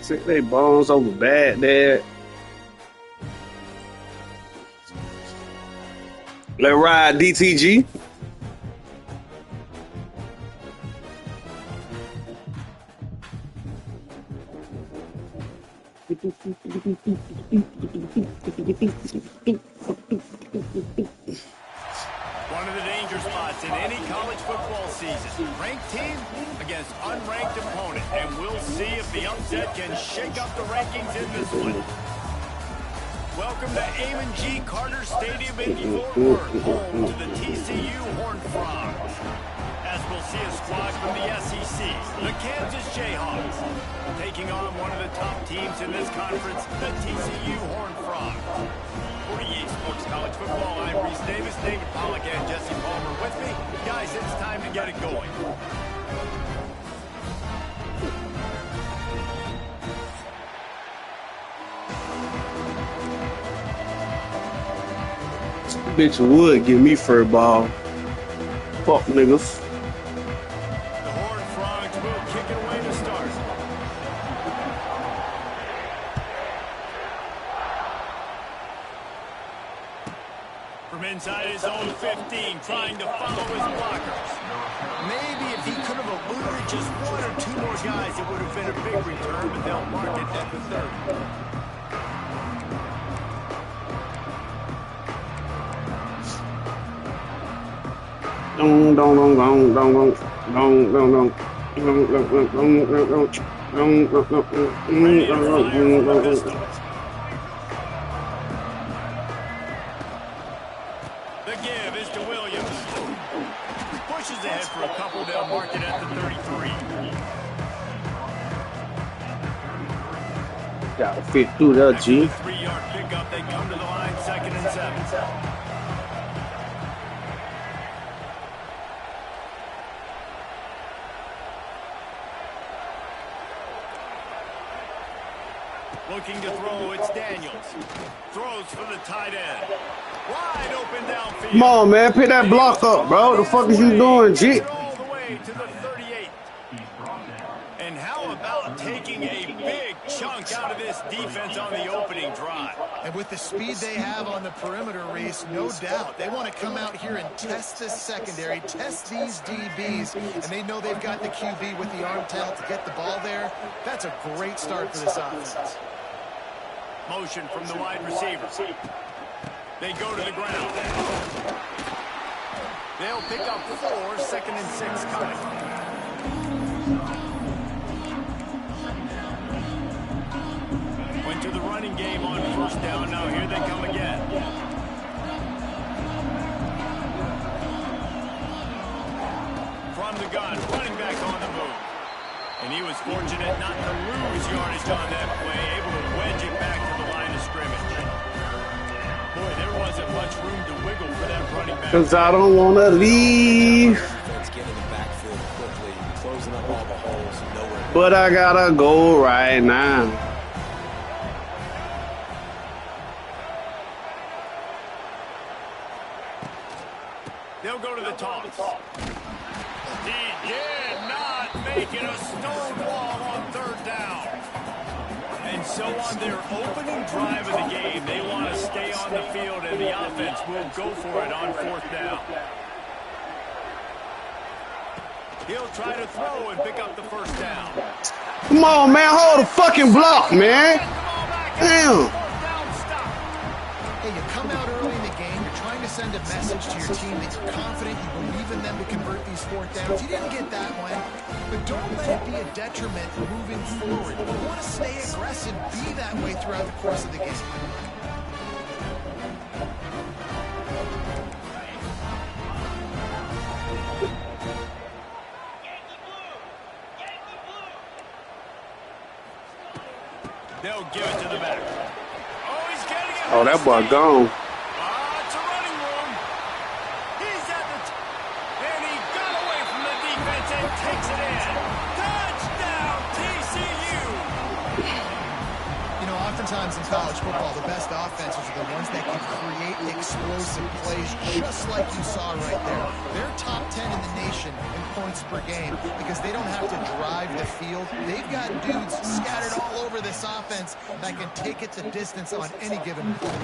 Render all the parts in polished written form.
They bones over bad there. Let's ride DTG. One of the danger spots in any college football season. Ranked team against unranked opponent. And we'll see if the upset can shake up the rankings in this one. Welcome to Amon G. Carter Stadium in Fort Worth, home to the TCU Horned Frogs. As we'll see a squad from the SEC, the Kansas Jayhawks, taking on one of the top teams in this conference, the TCU Horned Frogs. 48 Sports College Football, I'm Reese Davis, David Pollack, and Jesse Palmer with me. Guys, it's time to get it going. Bitch would give me fur ball. Fuck niggas. The Horned Frogs will kick it away to start. From inside his own 15, trying to follow his blockers. Maybe if he could have eluded just one or two more guys, it would have been a big return, but they'll mark it at the 30. The give is to Williams. Pushes ahead for a couple. They'll mark it at the 33. Gotta fit through that, G. 3-yard pickup. They come to the line, 2nd and 7. Looking to throw, it's Daniels. Throws for the tight end. Wide open downfield. Come on, man. Pick that block up, bro. What the fuck is you doing, G? All the way to the 38. And how about taking a big chunk out of this defense on the opening drive? And with the speed they have on the perimeter, Reese, no doubt, they want to come out here and test this secondary, test these DBs, and they know they've got the QB with the arm talent to get the ball there. That's a great start for this offense. Motion from the wide receiver. They go to the ground. They'll pick up 4, 2nd and 6 coming. Went to the running game on 1st down. Now here they come again. From the gun, running back on the move. And he was fortunate not to lose yardage on that play, able to wedge it back to the line of scrimmage. Boy, there wasn't much room to wiggle for that running back. Cause I don't want to leave. But I gotta go right now. They'll go to the toss. He did not make it a stone wall on 3rd down. And so on their opening drive of the game, they want to stay on the field, and the offense will go for it on 4th down. He'll try to throw and pick up the 1st down. Come on, man. Hold the fucking block, man. Damn. Hey, you come out early in the game, you're trying to send a message to your team that you're confident, you believe in them to convert these 4th downs. You didn't get that one, but don't let it be a detriment moving forward. You want to stay aggressive, be that way throughout the course of the game. They'll give it to the back. Oh, he's getting it. Oh, that boy gone. It's a running room. He's at the and he got away from the defense and takes it in. Touchdown, TCU. You know, Oftentimes in college football, the best offenses are the ones that can create explosive plays, just like you saw right there. They're top 10 in the nation in points per game because they don't have to drive the field. They've got dudes scattered all over this offense that can take it the distance on any given play.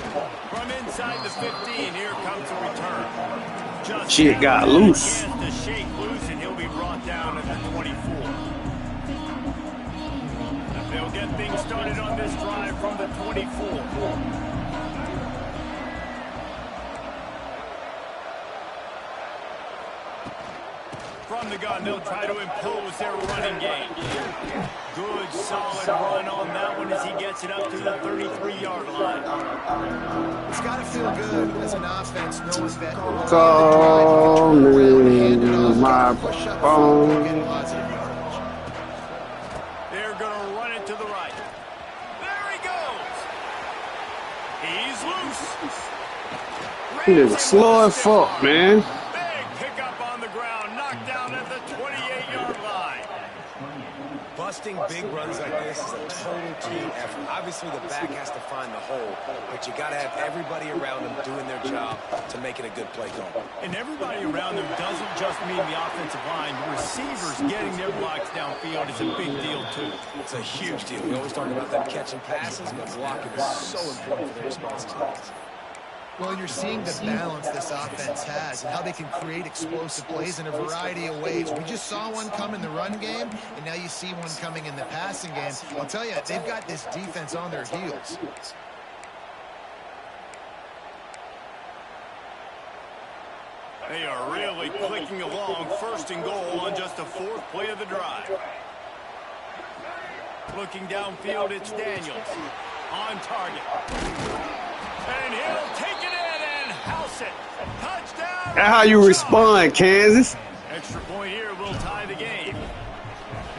From inside the 15, here comes a return. Just Shit got loose. to shake loose, and he'll be brought down at the 24. They'll get things started on this drive from the 24. From the gun, they'll try to impose their running game. Good, solid run on that one as he gets it up to the 33-yard line. It's got to feel good as an offense knowing that Call me my phone. They're going to run it to the right. There he goes. He's loose. He is slow as fuck, man. Busting big runs like this is a total team effort. Obviously, the back has to find the hole, but you got to have everybody around them doing their job to make it a good play call. And everybody around them doesn't just mean the offensive line. The receivers getting their blocks downfield is a big deal, too. It's a huge deal. We always talk about them catching passes, but blocking is so important for their responsibilities. Well, and you're seeing the balance this offense has and how they can create explosive plays in a variety of ways. We just saw one come in the run game, and now you see one coming in the passing game. I'll tell you, they've got this defense on their heels. They are really clicking along. First and goal on just the fourth play of the drive. Looking downfield, it's Daniels. On target. And he'll take it in and house it. Touchdown. That's how you respond, Kansas. Extra point here will tie the game.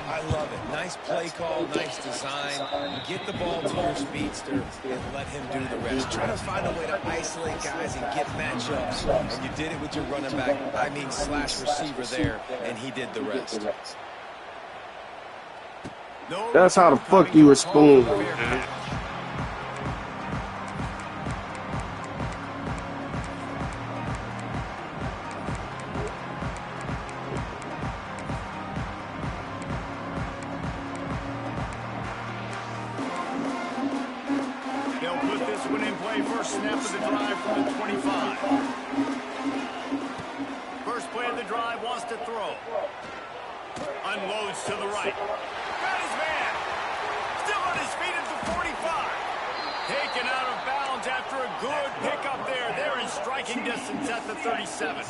I love it. Nice play call, nice design. Get the ball to your speedster and let him do the rest. Try to find a way to isolate guys and get matchups. And you did it with your running back, slash receiver there, and he did the rest. That's how the fuck you respond, man. First snap of the drive from the 25. First play of the drive, wants to throw. Unloads to the right. Got his man. Still on his feet at the 45. Taken out of bounds after a good pickup there. They're in striking distance at the 37.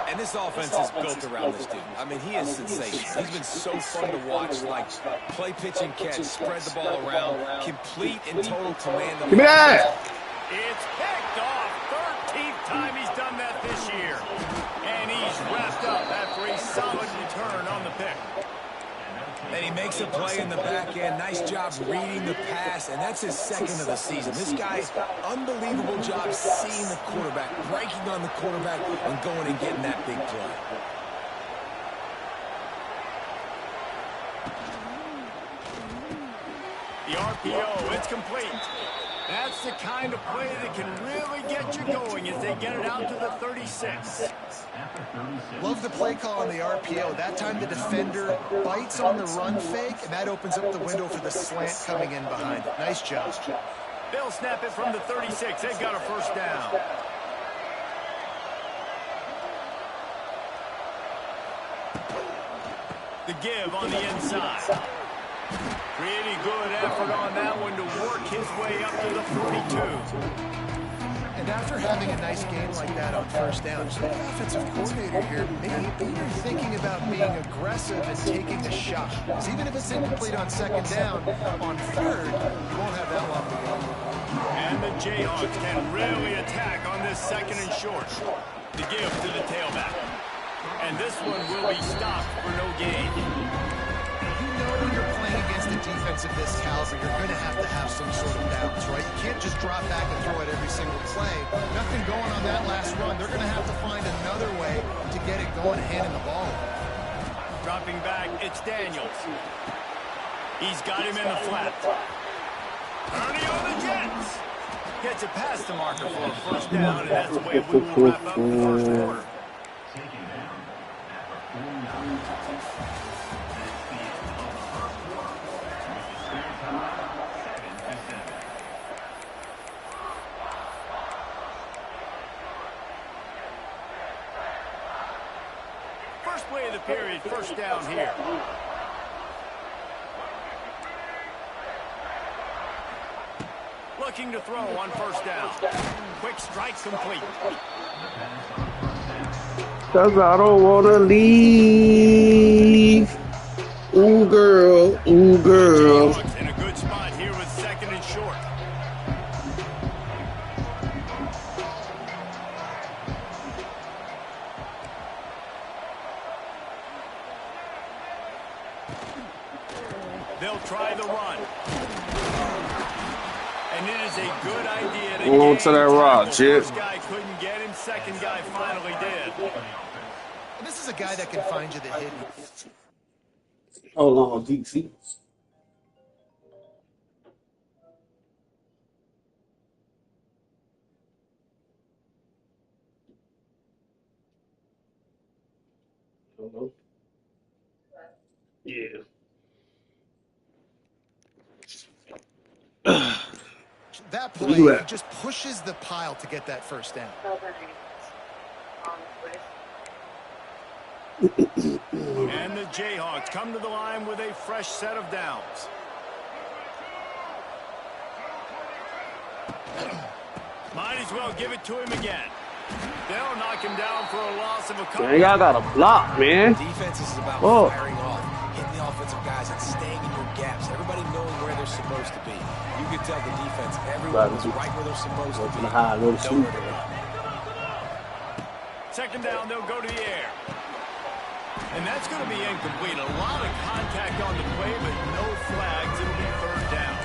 And this offense is built around this dude. I mean, he is sensational. He's been so fun to watch, like play, pitch, and catch, spread the ball around, complete and total command of the Give me that! It's picked off. 13th time he's done that this year. And he's wrapped up after a solid return on the pick. And he makes a play in the back end. Nice job reading the pass, and that's his second of the season. This guy's unbelievable job seeing the quarterback, breaking on the quarterback, and going and getting that big play. The RPO, it's complete. That's the kind of play that can really get you going as they get it out to the 36. Love the play call on the RPO. That time the defender bites on the run fake, and that opens up the window for the slant coming in behind it. Nice job. They'll snap it from the 36. They've got a first down. The give on the inside. Pretty good effort on that one to work his way up to the 42. And after having a nice game like that on first down, the offensive coordinator here, maybe you're thinking about being aggressive and taking a shot. Because even if it's incomplete on second down, on third, you won't have that long to go. And the Jayhawks can really attack on this second and short. The give to the tailback. And this one will be stopped for no gain. When you're playing against a defense of this caliber, you're going to have some sort of balance, right? You can't just drop back and throw it every single play. Nothing going on that last run. They're going to have to find another way to get it going, handing the ball. Dropping back, it's Daniels. He's got him in the flat. Ernie on the Jets. Gets it past the marker for a first down, and that's the way we will wrap up the first quarter. First play of the period, first down here. Looking to throw on first down. Quick strike complete. Cause I don't wanna leave. Ooh, girl. Ooh, girl. In a good spot here with second and short. They'll try the run. And it is a good idea to Hold on to that rock, Chip. First guy couldn't get him, second guy finally did. And this is a guy that can find you the hidden. Hold on, DC. Hello? Yeah. That play he just pushes the pile to get that first down. And the Jayhawks come to the line with a fresh set of downs. Might as well give it to him again. They'll knock him down for a loss of a couple. Man, y'all got a block, man. Defense is about firing off, hitting the offensive guys and staying in your gaps. Everybody knowing where they're supposed to be. You can tell the defense, everyone is right where they're supposed to be. Nowhere to run. Second down, they'll go to the air. And that's going to be incomplete. A lot of contact on the play, but no flags. It'll be third down.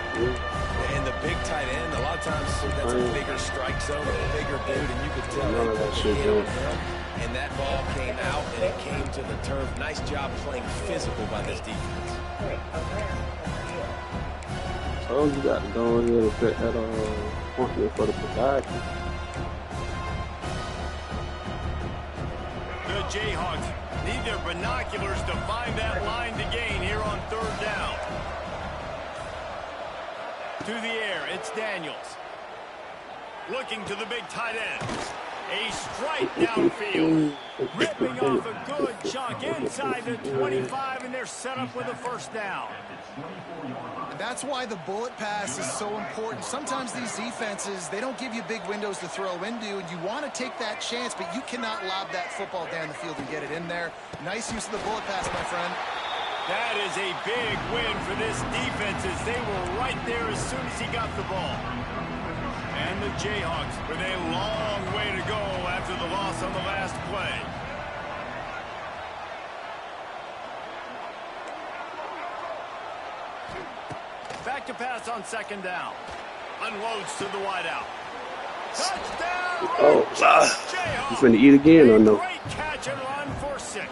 And the big tight end, a lot of times that's a bigger strike zone, a bigger dude, and you could tell they put the hit on him. And that ball came out, and it came to the turf. Nice job playing physical by this defense. Oh, you got to go in here and set that point for the podiatry. The Jayhawks need their binoculars to find that line to gain here on third down. To the air, it's Daniels. Looking to the big tight end. A strike downfield. Ripping off a good chunk inside the 25, and they're set up with a first down. And that's why the bullet pass is so important. Sometimes these defenses, they don't give you big windows to throw into, and you want to take that chance, but you cannot lob that football down the field and get it in there. Nice use of the bullet pass, my friend. That is a big win for this defense as they were right there as soon as he got the ball. And the Jayhawks with a long way to go after the loss on the last play. Back to pass on second down. Unloads to the wideout. Touchdown! Oh, you finna eat again or no? Great catch and run for 6.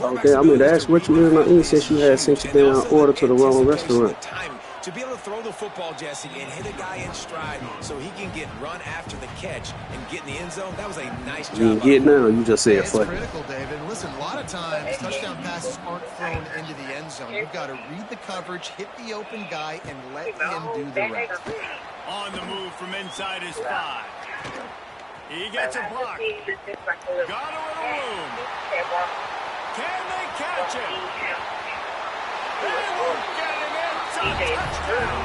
Okay, I'm gonna ask what you did on in since you had sent you down order to the wrong restaurant. To be able to throw the football, Jesse, and hit a guy in stride so he can get run after the catch and get in the end zone, that was a nice job. You didn't get none, or you just said it's fuck it? Critical, David. Listen, a lot of times touchdown passes aren't thrown into the end zone. You've got to read the coverage, hit the open guy, and let him do the rest. On the move from inside his 5. He gets a block. Got a little room. Can they catch him? They won't get him. It's a touchdown.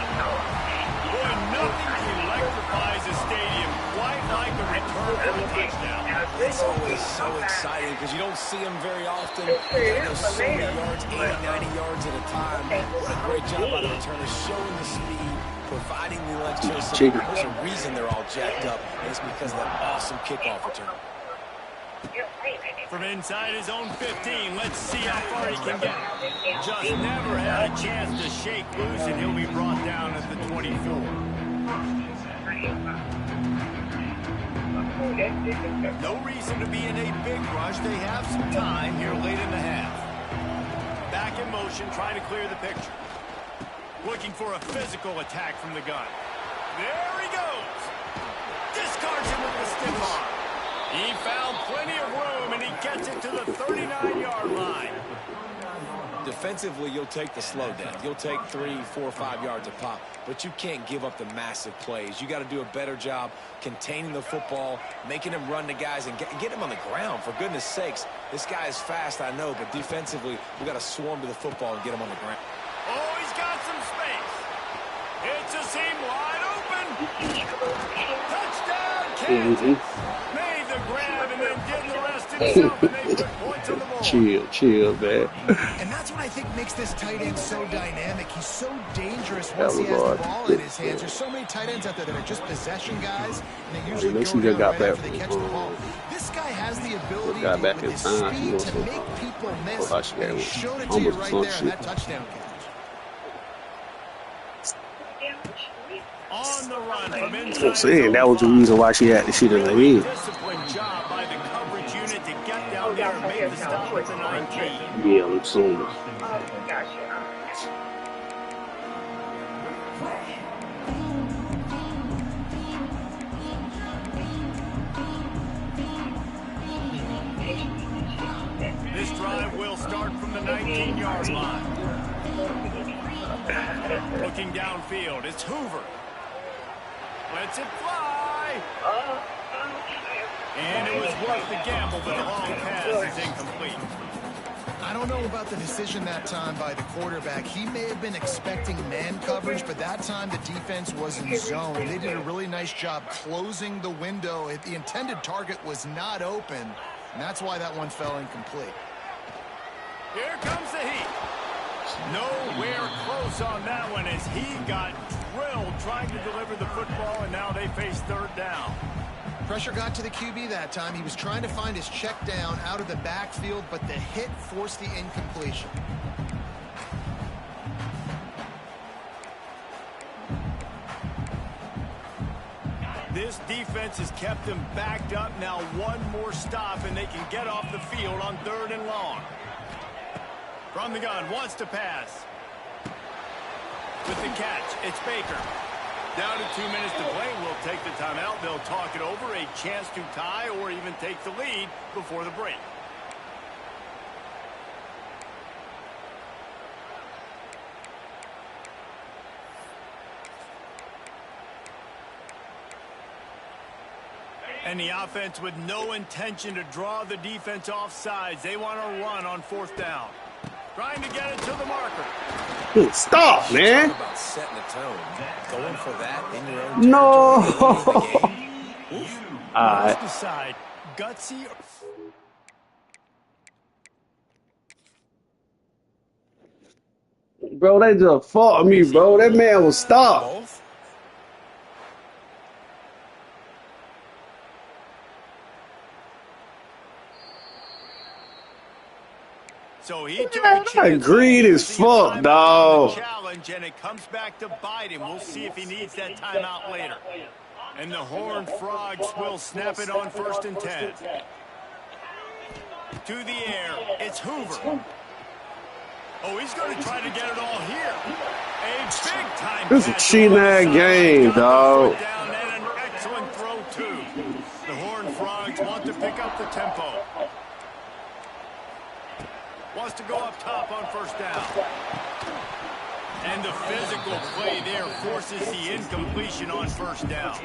Boy, nothing electrifies a stadium quite like a return for a touchdown. It's always so exciting because you don't see them very often. They go so many yards, 80, 90 yards at a time. What a great job by the returners, showing the speed, providing the electricity. There's a reason they're all jacked up, and it's because of that awesome kickoff return. From inside his own 15, let's see how far he can get. Just never had a chance to shake loose, and he'll be brought down at the 24. No reason to be in a big rush. They have some time here late in the half. Back in motion, trying to clear the picture. Looking for a physical attack from the gun. There he goes. Discards him with the stiff arm. He found plenty of room, and he gets it to the 39-yard line. Defensively, you'll take the slow down. You'll take 3, 4, 5 yards a pop, but you can't give up the massive plays. You got to do a better job containing the football, making him run the guys, and get him on the ground. For goodness sakes, this guy is fast, I know, but defensively, we got to swarm to the football and get him on the ground. Oh, he's got some space. It's a seam wide open. Touchdown, Kansas. Made the grab and then did the rest himself, and they put points on the board. Chill, man. And that's what I think makes this tight end so dynamic. He's so dangerous once he has the ball in his hands. There's so many tight ends out there that are just possession guys, and they usually go down right after they catch the ball. This guy has the ability with his speed to make people miss, and he showed it to you right there in that touchdown catch. On the run from inside. I'm saying that was the reason why she had the shit in the head. Disciplined job by the coverage unit to get down there and make the stop with the 19. Yeah, I'm soon. This drive will start from the 19-yard line. Looking downfield, it's Hoover. Lets it fly. And it was worth the gamble, but the long pass is incomplete. I don't know about the decision that time by the quarterback. He may have been expecting man coverage, but that time the defense was in zone. They did a really nice job closing the window. The intended target was not open, and that's why that one fell incomplete. Here comes the heat. Nowhere close on that one as he got drilled trying to deliver the football, and now they face third down. Pressure got to the QB that time. He was trying to find his check down out of the backfield, but the hit forced the incompletion. This defense has kept them backed up. Now one more stop, and they can get off the field on 3rd and long. From the gun, wants to pass. With the catch, it's Baker. Down to 2 minutes to play. We'll take the timeout. They'll talk it over. A chance to tie or even take the lead before the break. And the offense with no intention to draw the defense off sides. They want to run on 4th down. Trying to get it to the marker. Stop, man. Talk about setting the tone. Going for that in your own No. All right. Decide, gutsy. Bro, they just fought me, bro. That man was stopped. Both? So he took Man, a chance. I agreed as fuck, dog. Challenge, and it comes back to bite him. We'll see if he needs that timeout later. And the Horned Frogs will snap it on 1st and 10. To the air, it's Hoover. Oh, he's going to try to get it all here. A big-time This is a cheating ass game, dog. Down and an excellent throw, too. The Horned Frogs want to pick up the tempo. Wants to go up top on 1st down. And the physical play there forces the incompletion on 1st down.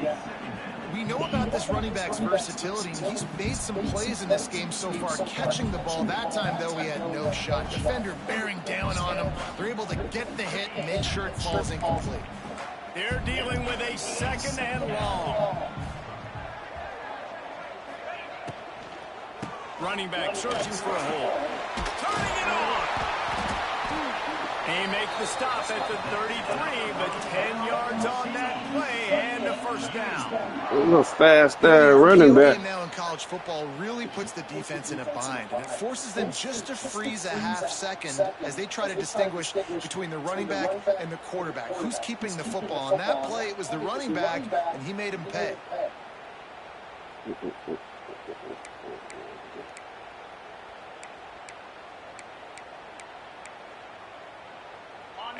We know about this running back's versatility, and he's made some plays in this game so far, catching the ball. That time, though, he had no shot. Defender bearing down on him. They're able to get the hit and make sure it falls incomplete. They're dealing with a 2nd and long. Running back searching for a hole. Turning it on. He makes the stop at the 33, but 10 yards on that play and a 1st down. A little fast running back. Now in college football really puts the defense in a bind, and it forces them just to freeze a half second as they try to distinguish between the running back and the quarterback. Who's keeping the football? On that play, it was the running back, and he made him pay.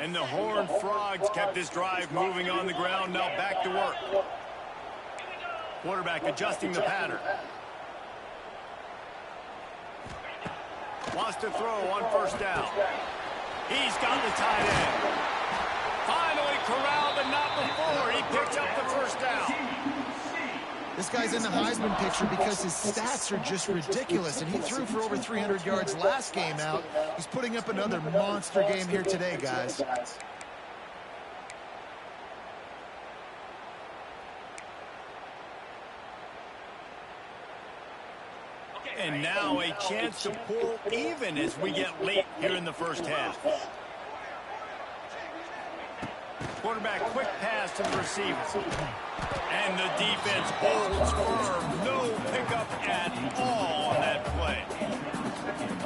And the Horned Frogs kept this drive moving on the ground. Now back to work. Quarterback adjusting the pattern. Wants to throw on first down. He's got the tight end. Finally corralled, and not before. He picks up the first down. This guy's in the Heisman picture because his stats are just ridiculous, and he threw for over 300 yards last game out. He's putting up another monster game here today, guys. And now a chance to pull even as we get late here in the first half. Quarterback quick pass to the receiver. And the defense holds firm. No pickup at all on that play.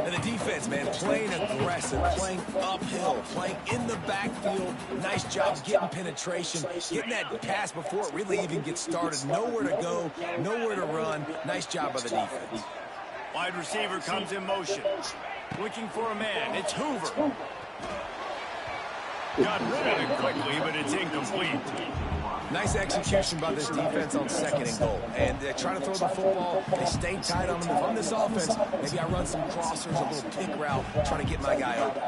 And the defense, man, playing aggressive, playing uphill, playing in the backfield. Nice job getting penetration, getting that pass before it really even gets started. Nowhere to go, nowhere to run. Nice job by the defense. Wide receiver comes in motion. Looking for a man. It's Hoover. Got rid of it quickly, but it's incomplete. Nice execution by this defense on 2nd and goal. And they're trying to throw the football. They stay tight on them. If I'm this offense, maybe I run some crossers, a little pick route, trying to get my guy open.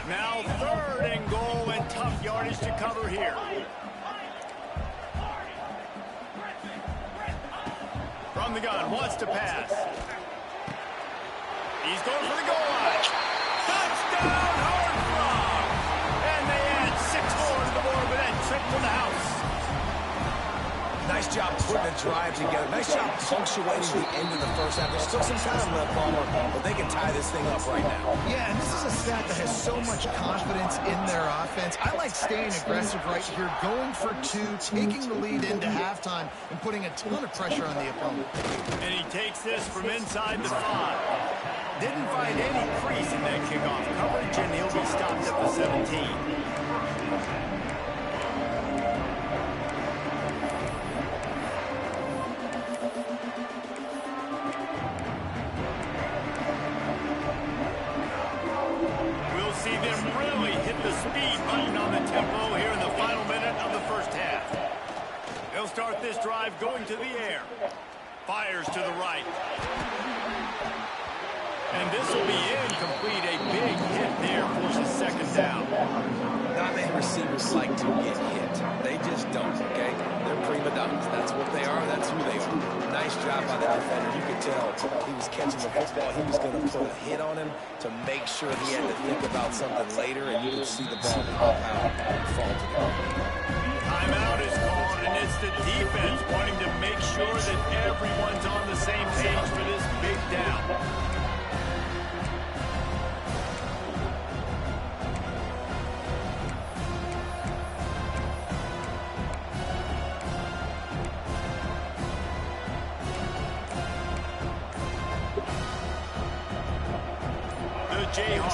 Now 3rd and goal, and tough yardage to cover here. From the gun, wants to pass. He's going for the goal line. Touchdown, Horned Frog! And they add 6 more to the board with that trip to the house. Nice job putting a drive together. Nice job punctuating the end of the first half. There's still some time left, Palmer, but they can tie this thing up right now. Yeah, and this is a stat that has so much confidence in their offense. I like staying aggressive right here, going for 2, taking the lead into halftime, and putting a ton of pressure on the opponent. And he takes this from inside the 5. Didn't find any crease in that kickoff coverage, and he'll be stopped at the 17. See them really hit the speed button on the tempo here in the final minute of the first half. They'll start this drive going to the air. Fires to the right. And this will be incomplete. A big hit there forces 2nd down. Not many receivers like to get hit. They just don't, okay? They're prima donnas. That's what they are. That's who they are. Nice job by the defender. You could tell he was catching the football. He was going to put a hit on him to make sure he had to think about something later, and you could see the ball pop out and fall to the ground. Timeout is called, and it's the defense wanting to make sure that everyone's on the same page for this big down.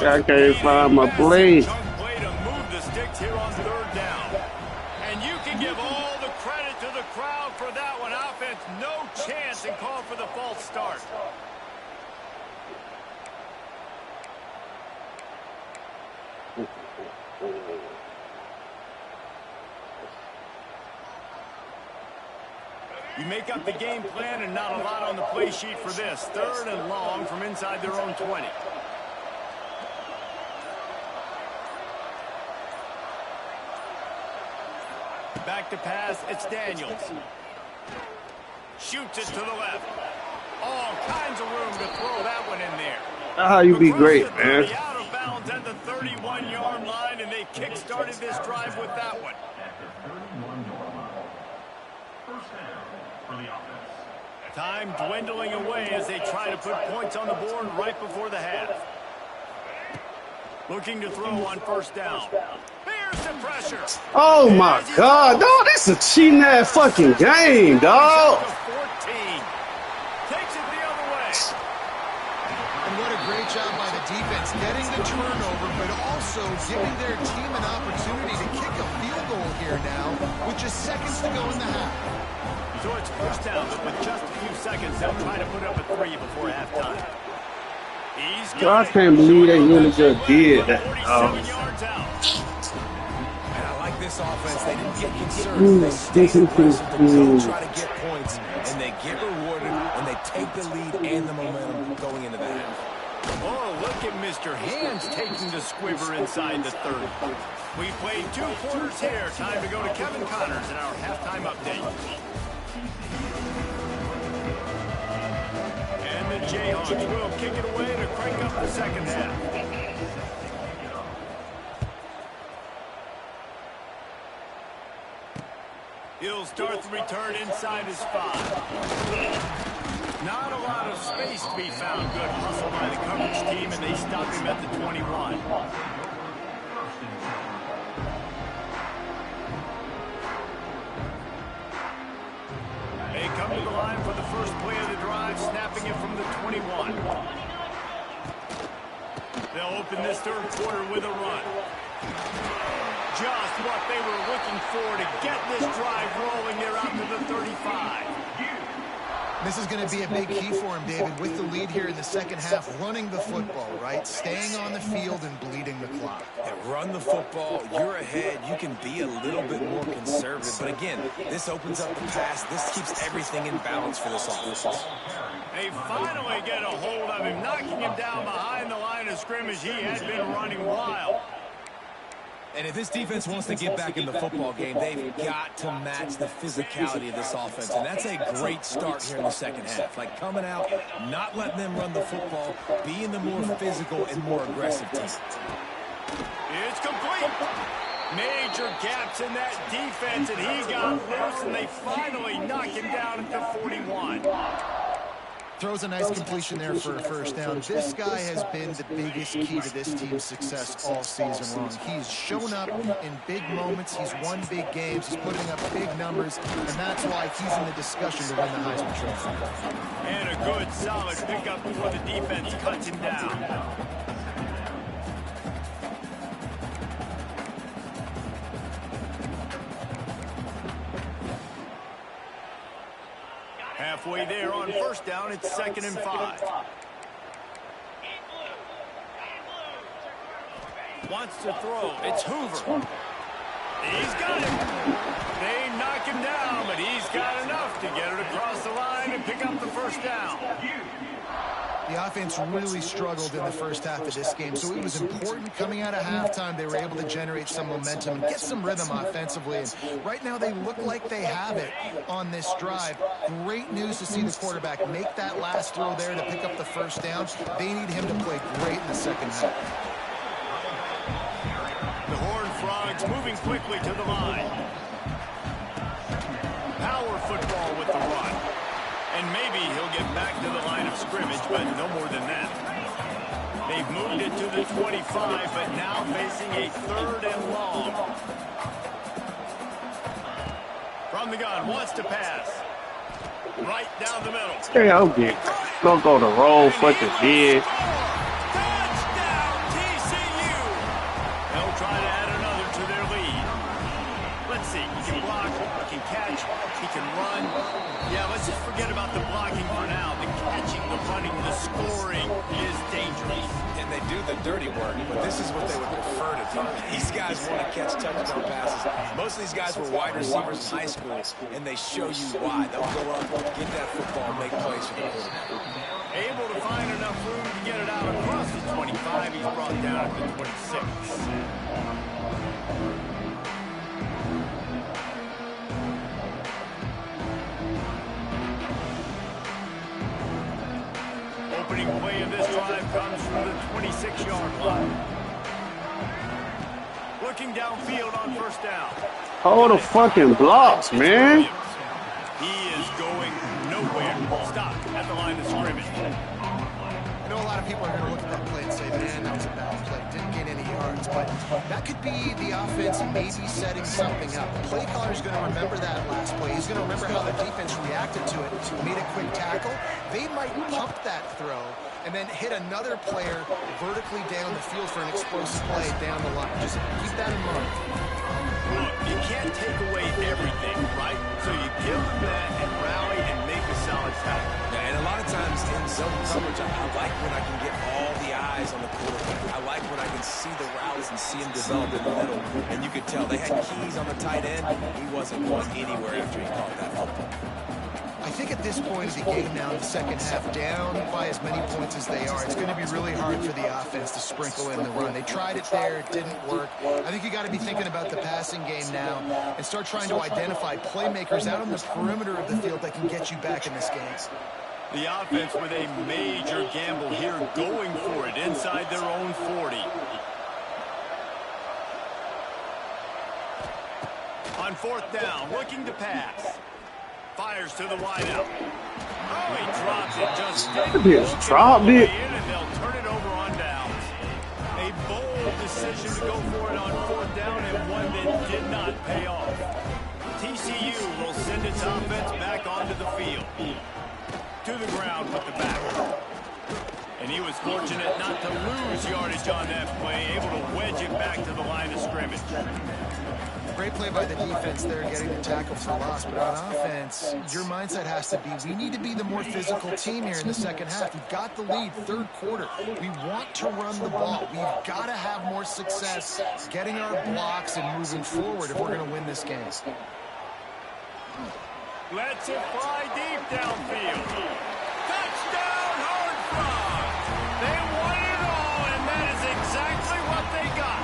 I can't find my play. Way to move the sticks here on 3rd down. And you can give all the credit to the crowd for that one. Offense, no chance, and call for the false start. You make up the game plan and not a lot on the play sheet for this. 3rd and long from inside their own 20. Back to pass, it's Daniels. Shoots it to the left. All kinds of room to throw that one in there. That's how you be great, man. Out of bounds at the 31-yard line, and they kick-started this drive with that one. Time dwindling away as they try to put points on the board right before the half. Looking to throw on 1st down. Here's the pressure. Oh my God, dog! This is a cheating ass fucking game, dog. 14. Takes it the other way. And what a great job by the defense, getting the turnover, but also giving their team an opportunity to kick a field goal here now, with just seconds to go in the half. So it's 1st down, but with just a few seconds, they'll try to put up a 3 before halftime. He's So I got it. can't believe they really just did that. 47 yards out. And I like this offense. They didn't get concerned. They stayed aggressive to go try to get points, and they get rewarded, and they take the lead and the momentum going into the half. Oh, look at Mr. Hands taking the squiver inside the 30. We played 2 quarters here. Time to go to Kevin Connors in our halftime update. And the Jayhawks will kick it away to crank up the second half. He'll start the return inside his 5. Not a lot of space to be found. Good hustle by the coverage team, and they stop him at the 21. They come to the line for the first play of the drive, snapping it from the 21. They'll open this third quarter with a run. Just what they were looking for to get this drive rolling. They're out to the 35. This is going to be a big key for him, David, with the lead here in the second half, running the football, right? Staying on the field and bleeding the clock. Yeah, run the football. You're ahead. You can be a little bit more conservative. But again, this opens up the pass. This keeps everything in balance for this offense. They finally get a hold of him, knocking him down behind the line of scrimmage. He had been running wild. And if this defense wants to get back in the football game, they've got to match the physicality of this offense. And that's a great start here in the second half. Like coming out, not letting them run the football, being the more physical and more aggressive team. It's complete. Major gaps in that defense, and he got loose, and they finally knock him down at the 41. Throws a nice completion there for a first down. This guy has been the biggest key to this team's success all season long. He's shown up in big moments. He's won big games. He's putting up big numbers, and that's why he's in the discussion to win the Heisman Trophy. And a good, solid pickup before the defense cuts him down. Halfway there on first down, it's 2nd and 5. Wants to throw. It's Hoover. He's got him. They knock him down, but he's got enough to get it across the line and pick up the first down. The offense really struggled in the first half of this game, so it was important coming out of halftime. They were able to generate some momentum and get some rhythm offensively. And right now they look like they have it on this drive. Great news to see the quarterback make that last throw there to pick up the first down. They need him to play great in the second half. The Horned Frogs moving quickly to the line. Power football with the run. And maybe he'll get back to the line of scrimmage, but no more than that. They've moved it to the 25, but now facing a 3rd and long. From the gun, wants to pass. Right down the middle. Hey, okay. Don't go to roll fucking big. Touchdown, TCU! They'll try to add another to their lead. Let's see, he can block, he can catch, he can run. Yeah, let's just forget about the blocking for now. The catching, the running, the scoring is dangerous. And they do the dirty work, but this is what they would prefer to do. These guys want to catch touchdown passes. Most of these guys were wide receivers in high school, and they show you why. They'll go up, get that football, make plays for the quarterback. Able to find enough room to get it out across the 25. He's brought down at the 26. Opening play of this drive comes from the 26-yard line. Looking downfield on first down. Hold the fucking blocks, man. He is going nowhere. Stop at the line of scrimmage. I know a lot of people are going to look at that play and say, man, that was a bad play. Didn't get any yards. But that could be the offense maybe setting something up. The play caller is going to remember that last play. He's going to remember how the defense reacted to it, made a quick tackle. They might pump that throw and then hit another player vertically down the field for an explosive play down the line. Just keep that in mind. Look, you can't take away everything, right? So you give them that and rally and make a solid tackle. Yeah, and a lot of times in zone coverage, I like when I can get all the eyes on the quarterback. I like when I can see the routes and see him develop in the middle. And you could tell they had keys on the tight end. He wasn't going anywhere after he caught that football. I think at this point of the game now, the second half down by as many points as they are, it's going to be really hard for the offense to sprinkle in the run. They tried it there. It didn't work. I think you got to be thinking about the passing game now and start trying to identify playmakers out on the perimeter of the field that can get you back in this game. The offense with a major gamble here, going for it inside their own 40. On fourth down, looking to pass. Fires to the wideout. Oh, he drops it. Just dropped it. And they'll turn it over on downs. A bold decision to go for it on fourth down, and one that did not pay off. TCU will send its offense back onto the field. To the ground with the back. And he was fortunate not to lose yardage on that play, able to wedge it back to the line of scrimmage. Great play by the defense there, getting the tackle for loss. But on offense, your mindset has to be, we need to be the more physical team here in the second half. We've got the lead, third quarter. We want to run the ball. We've got to have more success getting our blocks and moving forward if we're going to win this game. Lets it fly deep downfield. Touchdown, Hard Frog. They won it all, and that is exactly what they got.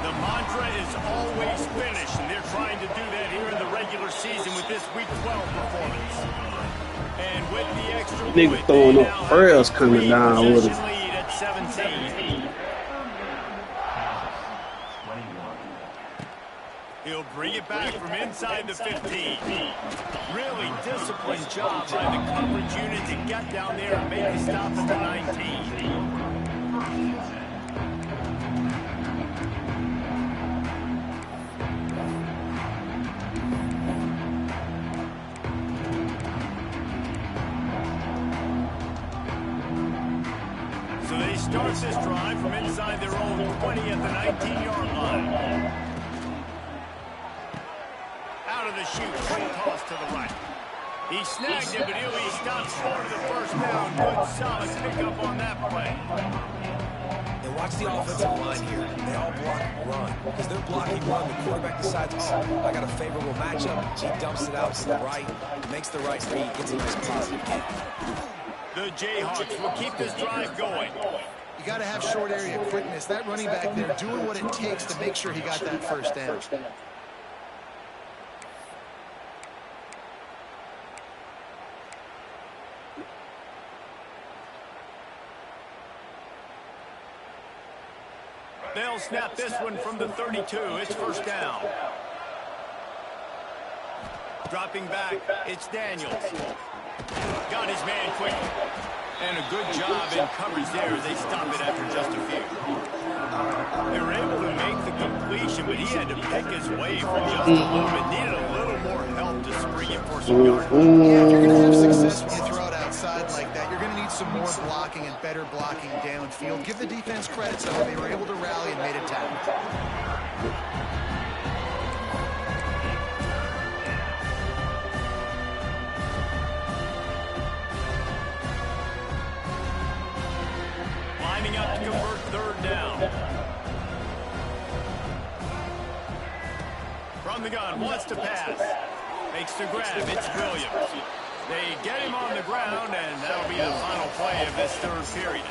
The mantra is always finish, and they're trying to do that here in the regular season with this Week 12 performance. And with the extra Nigga throwing up prayers coming down with it. Lead at 17. He'll bring it back from inside the 15. Really disciplined job by the coverage unit to get down there and make a stop at the 19. So they start this drive from inside their own 20 at the 19-yard line. Out of the chute, quick toss to the right. He snagged it, but he'll be stopped short of the first down. Good, solid pickup on that play. And watch the offensive line here. They all block run. Because they're blocking run, the quarterback decides, oh, I got a favorable matchup. He dumps it out to the right, makes the right read, gets a nice positive kick. The Jayhawks will keep this drive going. You got to have short area quickness. That running back there doing what it takes to make sure he got that first down. They'll snap this one from the 32. It's first down. Dropping back, it's Daniels. Got his man quick. And a good job in coverage there. They stop it after just a few. They were able to make the completion, but he had to pick his way for just a little bit. Needed a little more help to spring him for some yards. Yeah, if you're going to have success when you throw it outside like that, you're going to need some more blocking and better blocking downfield. Give the defense credit, though. They were able to rally and made a tackle. Lining up to convert third down. From the gun, wants to pass. Makes the grab, it's Williams. They get him on the ground, and that'll be the final play of this third period.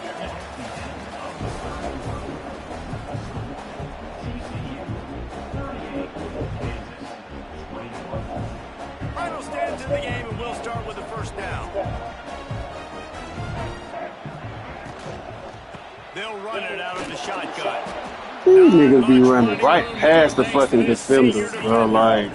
Final stands in the game, and we'll start with the first down. They'll run it out of the shotgun. These niggas be running right past the fucking defenders, bro. Like,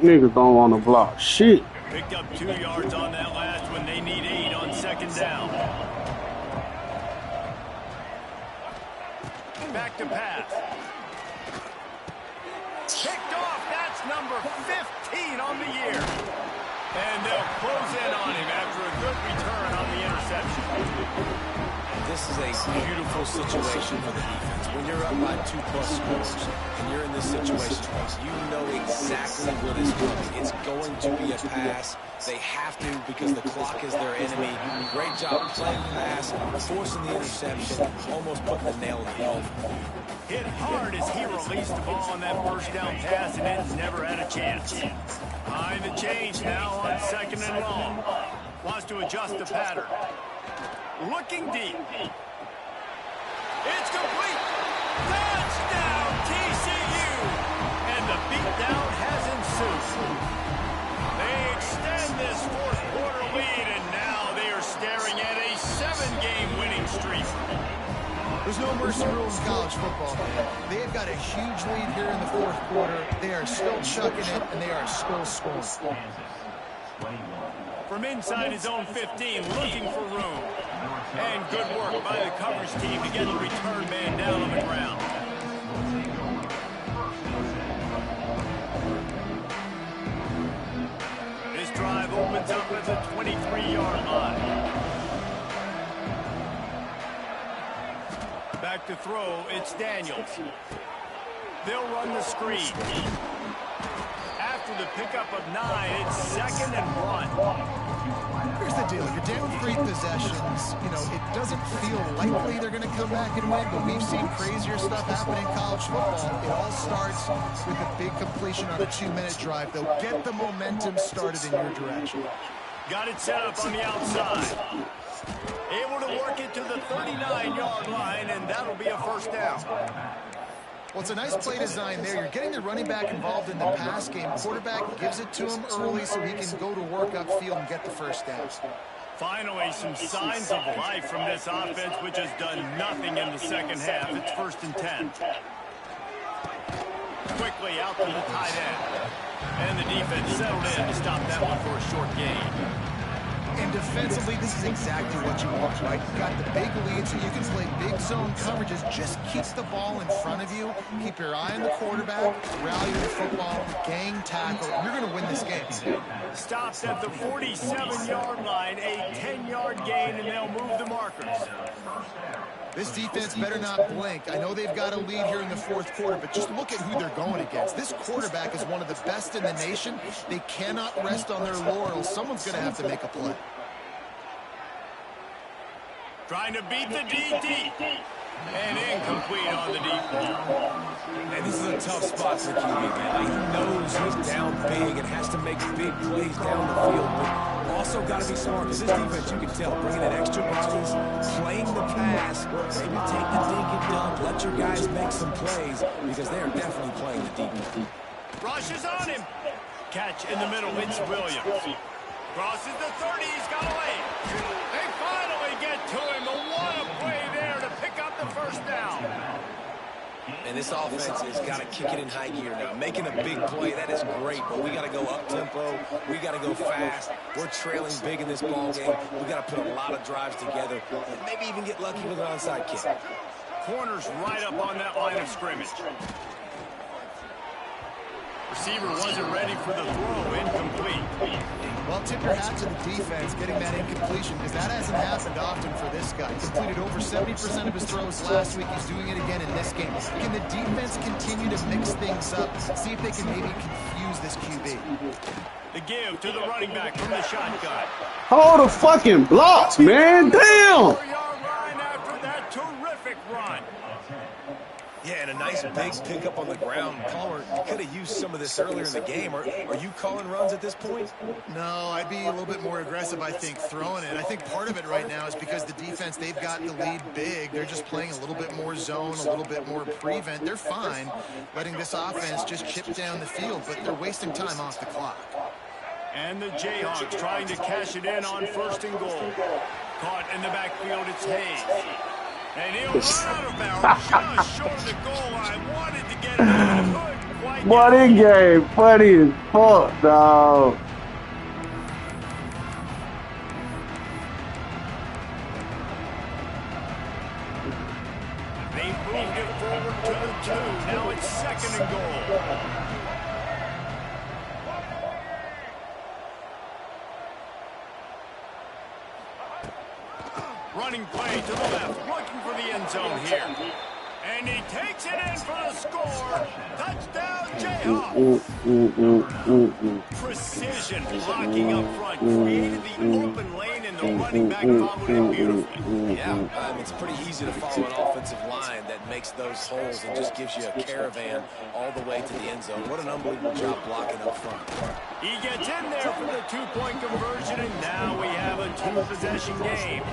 niggas don't want to block shit. Picked up 2 yards on that last one. They need 8 on second down. Back to pass. Picked off. That's number 15 on the year. And they'll close in on him after a good return on the interception. this is a beautiful situation for the defense. When you're up by 2+ scores and you're in this situation, you know exactly what is coming. It's going to be a pass. They have to because the clock is their enemy. Great job playing pass, forcing the interception, almost putting the nail in the coffin. Hit hard as he released the ball on that first down pass and then never had a chance. Behind the change now on 2nd and long. Wants to adjust the pattern. Looking deep. It's complete. Touchdown, TCU. And the beatdown has ensued. They extend this fourth-quarter lead, and now they are staring at a 7-game winning streak. There's no mercy rule in college football, man. They have got a huge lead here in the fourth quarter. They are still chucking it, and they are still scoring. From inside his own 15, looking for room. And good work by the coverage team to get the return man down on the ground. This drive opens up at the 23-yard line. Back to throw, it's Daniels. They'll run the screen. After the pickup of 9, it's 2nd and 1. Here's the deal. You're down 3 possessions. You know, it doesn't feel likely they're going to come back and win, but we've seen crazier stuff happen in college football. It all starts with a big completion on a 2-minute drive. They'll get the momentum started in your direction. Got it set up on the outside. Able to work it to the 39-yard line, and that'll be a first down. Well, it's a nice play design there. You're getting the running back involved in the pass game. Quarterback gives it to him early so he can go to work upfield and get the first down. Finally, some signs of life from this offense, which has done nothing in the second half. It's 1st and 10. Quickly out to the tight end. And the defense settled in to stop that one for a short gain. And defensively, this is exactly what you want, right? You've got the big lead, so you can play big zone coverages. Just keep the ball in front of you. Keep your eye on the quarterback. Rally the football. Gang tackle. You're going to win this game. Stops at the 47-yard line. A 10-yard gain, and they'll move the markers. This defense better not blink. I know they've got a lead here in the fourth quarter, but just look at who they're going against. This quarterback is one of the best in the nation. They cannot rest on their laurels. Someone's going to have to make a play. Trying to beat the DT. And incomplete on the deep ball. And this is a tough spot for QB, man. Like, he knows he's down big and has to make big plays down the field, but also got to be smart because this defense, you can tell, bringing in extra bodies, playing the pass, maybe take the dink and dunk, let your guys make some plays because they are definitely playing the deep. Rush is on him. Catch in the middle, it's Williams. Crosses the 30, he's got away. They finally get to him, but what a play there to pick up the first down. And this offense has got to kick it in high gear now. Making a big play, that is great, but we got to go up-tempo. We got to go fast. We're trailing big in this ball game. We got to put a lot of drives together and maybe even get lucky with an onside kick. Corner's right up on that line of scrimmage. Receiver wasn't ready for the throw, incomplete. Well, tip your hat to the defense getting that incompletion because that hasn't happened often for this guy. He completed over 70% of his throws last week. He's doing it again in this game. Can the defense continue to mix things up? See if they can maybe confuse this QB. The give to the running back from the shotgun. Hold the fucking blocks, man. Damn. 4-yard line after that terrific run. Yeah, and a nice big pickup on the ground. Palmer, you could have used some of this earlier in the game. Are you calling runs at this point? No, I'd be a little bit more aggressive, I think, throwing it. I think part of it right now is because the defense, they've got the lead big. They're just playing a little bit more zone, a little bit more prevent. They're fine letting this offense just chip down the field, but they're wasting time off the clock. And the Jayhawks trying to cash it in on 1st and goal. Caught in the backfield, it's Hayes. And he'll run out of bounds just short of the goal line. Wanted to get it in, couldn't quite What get in it. game? Funny as fuck, dog. They moved it forward to the 2. Now it's 2nd and goal. Running play right to the left, looking for the end zone here. And he takes it in for the score. Touchdown, Jayhawks. Precision blocking up front created the open lane, and the running back followed it beautifully. Yeah, it's pretty easy to follow an offensive line that makes those holes and just gives you a caravan all the way to the end zone. What an unbelievable job blocking up front. He gets in there for the two-point conversion, and now we have a two-possession game.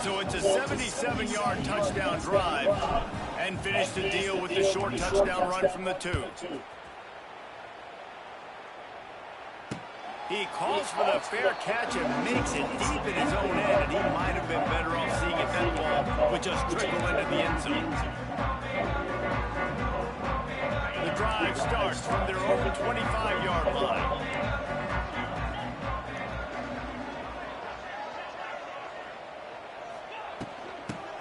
So it's a 77-yard touchdown drive, and finish the deal with the short touchdown run from the 2. He calls for the fair catch and makes it deep in his own end, and he might have been better off seeing if that ball would just trickle into the end zone. The drive starts from their own 25-yard line.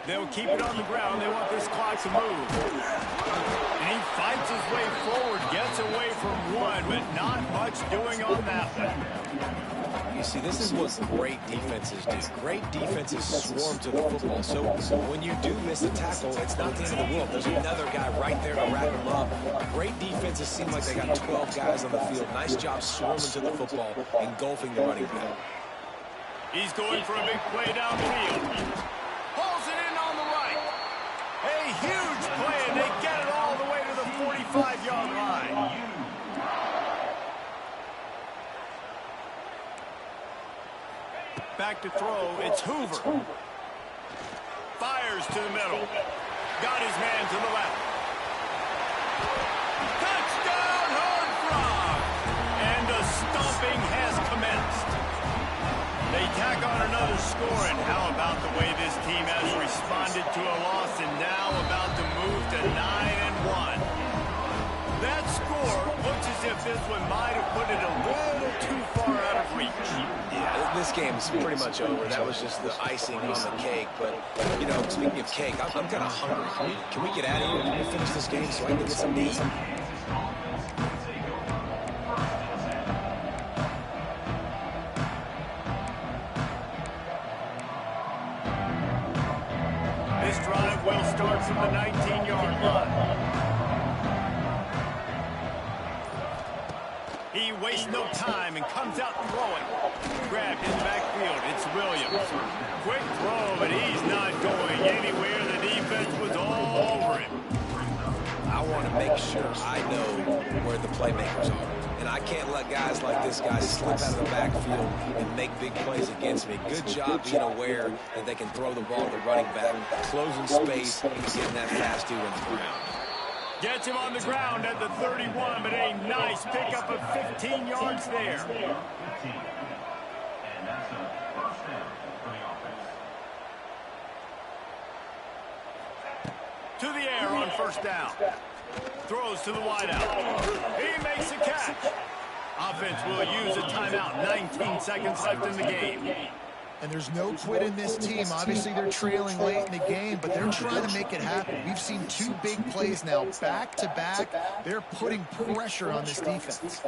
They'll keep it on the ground. They want this clock to move. And he fights his way forward, gets away from one, but not much doing on that one. You see, this is what great defenses do. Great defenses swarm to the football. So when you do miss a tackle, it's not the end of the world. There's another guy right there to wrap him up. Great defenses seem like they got 12 guys on the field. Nice job swarming to the football, engulfing the running back. He's going for a big play downfield. Pulls it in on the right. A huge play, and they get it all the way to the 45-yard line. Back to throw, it's Hoover. Fires to the middle. Got his man to the left. Touchdown, Horned Frog! And the stomping has commenced. They tack on another score, and how about the way this team has responded to a loss and now about to move to 9-1. That score looks as if this one might have put it a little too far out of reach. Yeah, this game is pretty much over. That was just the icing on the cake. But, you know, speaking of cake, I'm kind of hungry. Can we get out of here? Can we finish this game so I can get some to eat? This drive will start from the 19-yard line. He wastes no time and comes out throwing. Grabbed in the backfield. It's Williams. Quick throw, but he's not going anywhere. The defense was all over him. I want to make sure I know where the playmakers are. And I can't let guys like this guy slip out of the backfield and make big plays against me. Good job being aware that they can throw the ball to the running back, closing space, and getting that fast dude on the ground. Gets him on the ground at the 31, but a nice pickup of 15 yards there. To the air on first down. Throws to the wideout. He makes a catch. Offense will use a timeout. 19 seconds left in the game. And there's no quit in this team. Obviously, they're trailing late in the game, but they're trying to make it happen. We've seen 2 big plays now, back-to-back. They're putting pressure on this defense.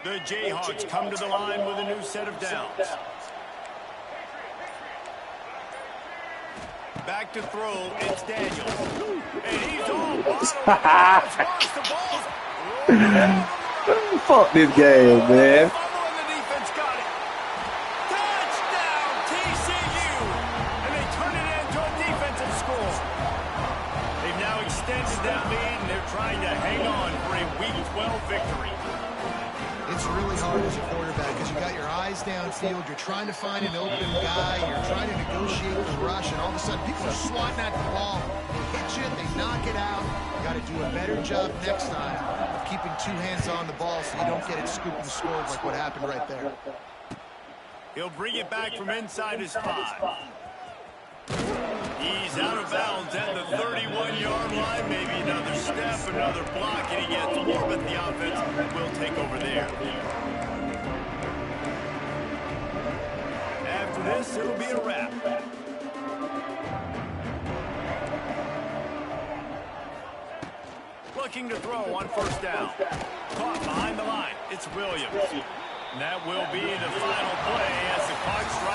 The Jayhawks come to the line with a new set of downs. Back to throw, it's Daniels. And he's all bottom. Fuck this game, man. The defense got it. Touchdown, TCU. And they turn it into a defensive score. They've now extended that lead, and they're trying to hang on for a Week 12 victory. It's really hard as a quarterback because you got your eyes downfield. You're trying to find an open guy. You're trying to negotiate the rush, and all of a sudden people are swatting at the ball. They hit you, they knock it out. You got to do a better job next time of keeping 2 hands on the ball so you don't get it scooped and scored like what happened right there. He'll bring it back from inside his 5. He's out of bounds at the 31-yard line. Maybe another step, another block, and he gets more, but the offense will take over there. After this, it'll be a wrap. Looking to throw on first down. Caught behind the line. It's Williams. And that will be the final play as the clock strikes.